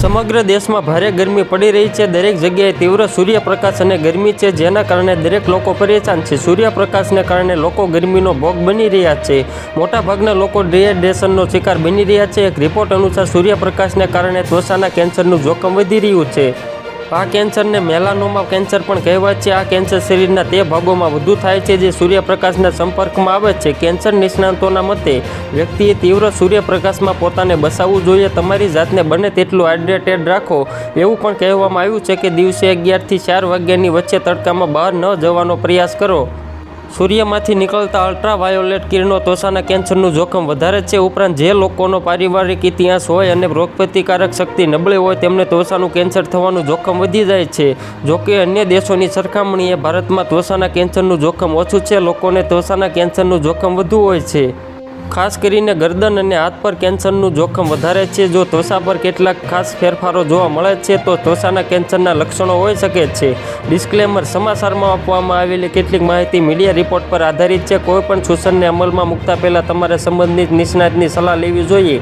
સમગ્ર દેશમાં ભારે ગરમી પડી રહી છે। દરેક જગ્યાએ તીવ્ર સૂર્યપ્રકાશ અને ગરમી છે, જેના કારણે દરેક લોકો પરેશાન છે। સૂર્યપ્રકાશને કારણે લોકો ગરમીનો ભોગ બની રહ્યા છે। મોટાભાગના લોકો ડિહાઇડ્રેશનનો શિકાર બની રહ્યા છે। એક રિપોર્ટ અનુસાર સૂર્યપ્રકાશને કારણે ત્વચાના કેન્સરનું જોખમ વધી રહ્યું છે। આ કેન્સરને મેલાનોમા કેન્સર પણ કહેવાય છે। આ કેન્સર શરીરના તે ભાગોમાં વધુ થાય છે જે સૂર્યપ્રકાશના સંપર્કમાં આવે છે। કેન્સર નિષ્ણાતોના મતે વ્યક્તિએ તીવ્ર સૂર્યપ્રકાશમાં પોતાને બચાવવું જોઈએ। તમારી જાતને બને તેટલું હાઇડ્રેટેડ રાખો। એવું પણ કહેવામાં આવ્યું છે કે દિવસે 11 થી 4 વાગ્યાની વચ્ચે તડકામાં બહાર ન જવાનો પ્રયાસ કરો। સૂર્યમાંથી નીકળતા અલ્ટ્રાવાયોલેટ કિરણો ત્વચાના કેન્સરનું જોખમ વધારે છે। ઉપરાંત જે લોકોનો પારિવારિક ઇતિહાસ હોય અને રોગપ્રતિકારક શક્તિ નબળી હોય તેમને ત્વચાનું કેન્સર થવાનું જોખમ વધી જાય છે। જોકે અન્ય દેશોની સરખામણીએ ભારતમાં ત્વચાના કેન્સરનું જોખમ ઓછું છે। લોકોને ત્વચાના કેન્સરનું જોખમ વધુ હોય છે। ખાસ કરીને ગરદન અને હાથ પર કેન્સરનું જોખમ વધારે છે। જો ત્વચા પર કેટલાક ખાસ ફેરફારો જોવા મળે છે તો ત્વચાના કેન્સરના લક્ષણો હોઈ શકે છે। ડિસ્ક્લેમર: સમાચારમાં આપવામાં આવેલી કેટલીક માહિતી મીડિયા રિપોર્ટ પર આધારિત છે। કોઈપણ સૂચનને અમલમાં મૂકતા પહેલા તમારે સંબંધિત નિષ્ણાતની સલાહ લેવી જોઈએ।